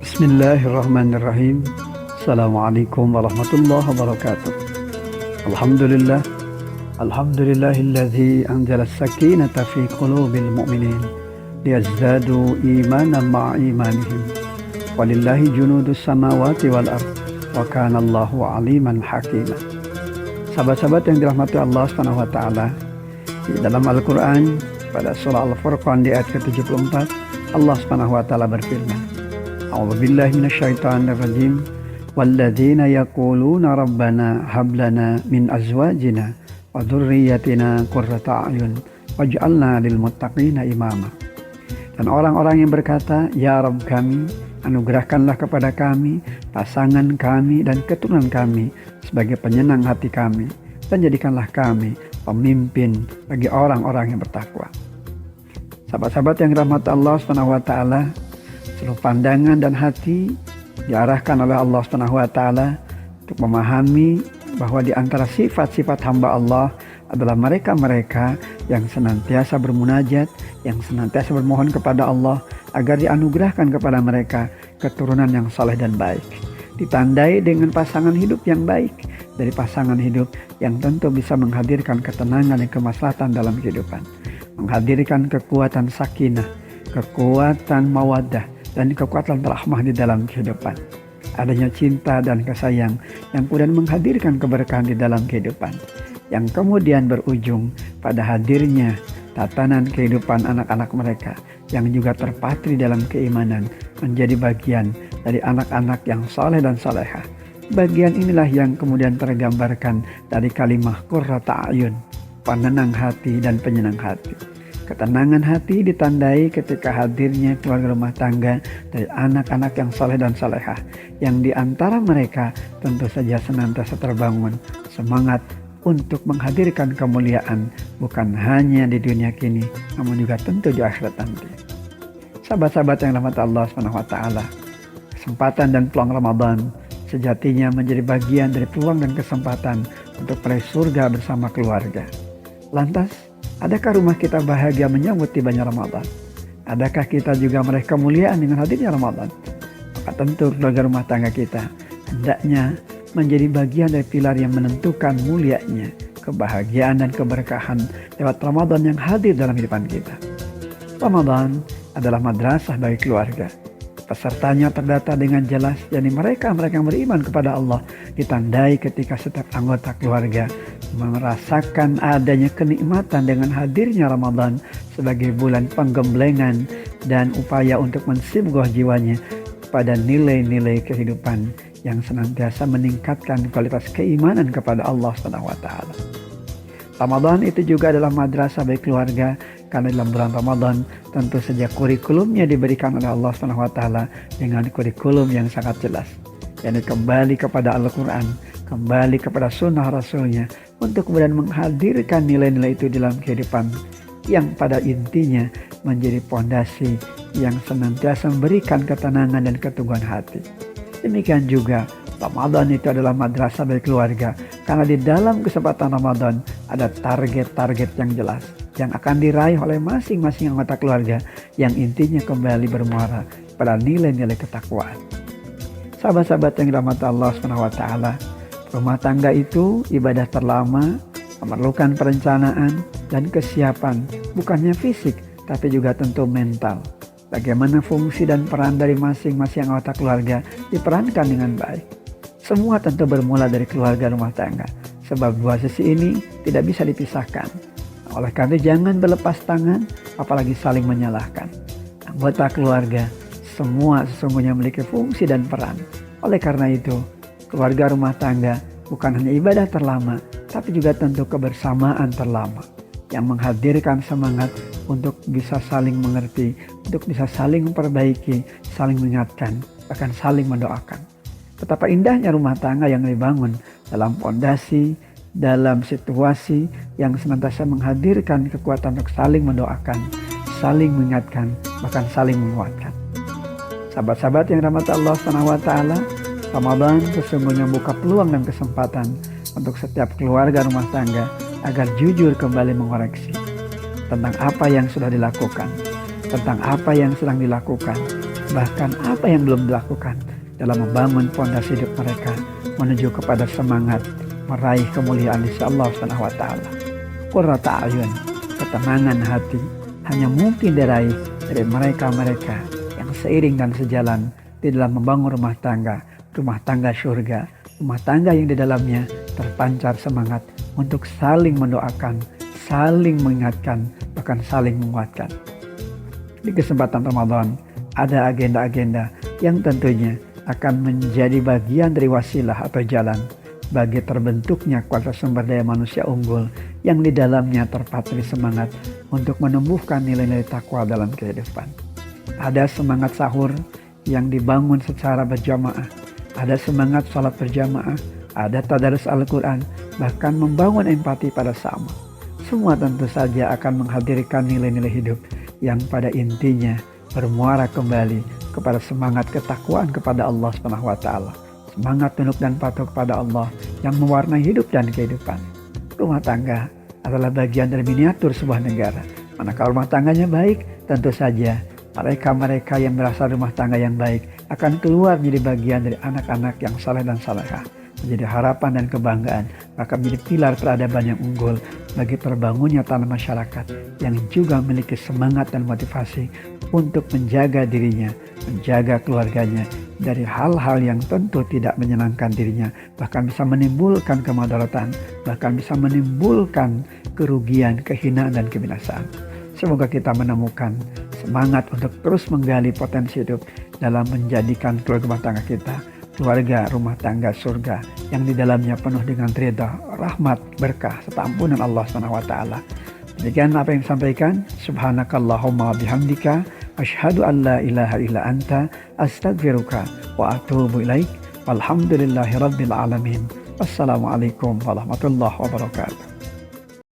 Bismillahirrahmanirrahim. Assalamualaikum warahmatullahi wabarakatuh. Alhamdulillah. Alhamdulillahilladzi anzala as-sakinata fi qulubil mu'minin liyazdadu imanan ma'a imanihim. Walillahi junudus samawati wal ard wa kana Allahu aliman hakima. Sahabat-sahabat yang dirahmati Allah Subhanahu wa taala, di dalam Al-Qur'an pada surah Al-Furqan di ayat ke-74 Allah Subhanahu wa taala berfirman, A'udzubillahi minasyaitonir rajim. Walladzina yaquluna rabbana hab lana min azwajina wa dzurriyyatina qurrata a'yun waj'alna lil muttaqina imama. Dan orang-orang yang berkata, ya Rabb kami, anugerahkanlah kepada kami pasangan kami dan keturunan kami sebagai penyenang hati kami, dan jadikanlah kami pemimpin bagi orang-orang yang bertakwa. Sahabat-sahabat yang dirahmati Allah Subhanahu wa taala, seluruh pandangan dan hati diarahkan oleh Allah Subhanahu wa taala untuk memahami bahwa di antara sifat-sifat hamba Allah adalah mereka-mereka yang senantiasa bermunajat, yang senantiasa bermohon kepada Allah agar dianugerahkan kepada mereka keturunan yang saleh dan baik. Ditandai dengan pasangan hidup yang baik, dari pasangan hidup yang tentu bisa menghadirkan ketenangan dan kemaslahatan dalam kehidupan, menghadirkan kekuatan sakinah, kekuatan mawaddah, dan kekuatan rahmah di dalam kehidupan. Adanya cinta dan kasayang yang kemudian menghadirkan keberkahan di dalam kehidupan, yang kemudian berujung pada hadirnya tatanan kehidupan anak-anak mereka yang juga terpatri dalam keimanan, menjadi bagian dari anak-anak yang saleh dan salehah. Bagian inilah yang kemudian tergambarkan dari kalimah qurrata a'yun, penenang hati dan penyenang hati. Ketenangan hati ditandai ketika hadirnya keluarga rumah tangga dari anak-anak yang saleh dan salehah, yang diantara mereka tentu saja senantiasa terbangun semangat untuk menghadirkan kemuliaan bukan hanya di dunia kini, namun juga tentu di akhirat nanti. Sahabat-sahabat yang dirahmati Allah Subhanahu wa taala, kesempatan dan peluang Ramadan sejatinya menjadi bagian dari peluang dan kesempatan untuk meraih surga bersama keluarga. Lantas, adakah rumah kita bahagia menyambut tibanya Ramadan? Adakah kita juga meraih kemuliaan dengan hadirnya Ramadan? Maka tentu keluarga rumah tangga kita hendaknya menjadi bagian dari pilar yang menentukan mulianya kebahagiaan dan keberkahan lewat Ramadan yang hadir dalam kehidupan kita. Ramadan adalah madrasah bagi keluarga. Pesertanya terdata dengan jelas, yakni mereka yang beriman kepada Allah, ditandai ketika setiap anggota keluarga merasakan adanya kenikmatan dengan hadirnya Ramadan sebagai bulan penggemblengan dan upaya untuk mensibghah jiwanya pada nilai-nilai kehidupan yang senantiasa meningkatkan kualitas keimanan kepada Allah Subhanahu wa taala. Ramadan itu juga adalah madrasah bagi keluarga, karena dalam bulan Ramadan tentu saja kurikulumnya diberikan oleh Allah Subhanahu wa taala dengan kurikulum yang sangat jelas, yakni kembali kepada Al-Qur'an, kembali kepada sunnah Rasulnya, untuk kemudian menghadirkan nilai-nilai itu dalam kehidupan yang pada intinya menjadi pondasi yang senantiasa memberikan ketenangan dan keteguhan hati. Demikian juga Ramadan itu adalah madrasah bagi keluarga, karena di dalam kesempatan Ramadan ada target-target yang jelas yang akan diraih oleh masing-masing anggota keluarga, yang intinya kembali bermuara pada nilai-nilai ketakwaan. Sahabat-sahabat yang dirahmati Allah Subhanahu wa taala, rumah tangga itu ibadah terlama, memerlukan perencanaan dan kesiapan, bukannya fisik tapi juga tentu mental. Bagaimana fungsi dan peran dari masing-masing anggota keluarga diperankan dengan baik. Semua tentu bermula dari keluarga rumah tangga, sebab dua sisi ini tidak bisa dipisahkan. Oleh karena jangan berlepas tangan, apalagi saling menyalahkan. Anggota keluarga semua sesungguhnya memiliki fungsi dan peran. Oleh karena itu, keluarga rumah tangga bukan hanya ibadah terlama, tapi juga tentu kebersamaan terlama yang menghadirkan semangat untuk bisa saling mengerti, untuk bisa saling memperbaiki, saling mengingatkan, bahkan saling mendoakan. Betapa indahnya rumah tangga yang dibangun dalam pondasi, dalam situasi yang senantiasa menghadirkan kekuatan untuk saling mendoakan, saling mengingatkan, bahkan saling menguatkan. Sahabat-sahabat yang dirahmati Allah Subhanahu wa taala, Ramadan sesungguhnya membuka peluang dan kesempatan untuk setiap keluarga rumah tangga agar jujur kembali mengoreksi tentang apa yang sudah dilakukan, tentang apa yang sedang dilakukan, bahkan apa yang belum dilakukan dalam membangun fondasi hidup mereka menuju kepada semangat meraih kemuliaan di Allah Subhanahu wa taala. Qurrata ayun, ketenangan hati hanya mungkin diraih dari mereka-mereka yang seiring dan sejalan di dalam membangun rumah tangga surga, rumah tangga yang di dalamnya terpancar semangat untuk saling mendoakan, saling mengingatkan, bahkan saling menguatkan. Di kesempatan Ramadan ada agenda-agenda yang tentunya akan menjadi bagian dari wasilah atau jalan bagi terbentuknya kualitas sumber daya manusia unggul yang di dalamnya terpatri semangat untuk menumbuhkan nilai-nilai takwa dalam kehidupan. Ada semangat sahur yang dibangun secara berjamaah, ada semangat salat berjamaah, ada tadarus Al-Quran, bahkan membangun empati pada sama. Semua tentu saja akan menghadirkan nilai-nilai hidup yang pada intinya bermuara kembali kepada semangat ketakwaan kepada Allah Subhanahu wa taala. Semangat tunduk dan patuh kepada Allah yang mewarnai hidup dan kehidupan. Rumah tangga adalah bagian dari miniatur sebuah negara. Manakala rumah tangganya baik, tentu saja mereka yang berasal rumah tangga yang baik akan keluar menjadi bagian dari anak-anak yang saleh dan salehah, menjadi harapan dan kebanggaan, bahkan menjadi pilar peradaban yang unggul bagi terbangunnya tanah masyarakat yang juga memiliki semangat dan motivasi untuk menjaga dirinya, menjaga keluarganya dari hal-hal yang tentu tidak menyenangkan dirinya, bahkan bisa menimbulkan kemadaratan, bahkan bisa menimbulkan kerugian, kehinaan dan kebinasaan. Semoga kita menemukan semangat untuk terus menggali potensi hidup dalam menjadikan keluarga rumah tangga kita keluarga rumah tangga surga yang di dalamnya penuh dengan ridha, rahmat, berkah serta ampunan Allah Subhanahu wa taala. Demikian apa yang disampaikan. Subhanakallahumma bihamdika asyhadu an la ilaha illa anta astaghfiruka wa atubu ilaik. Walhamdulillahirabbil alamin. Wassalamualaikum warahmatullahi wabarakatuh.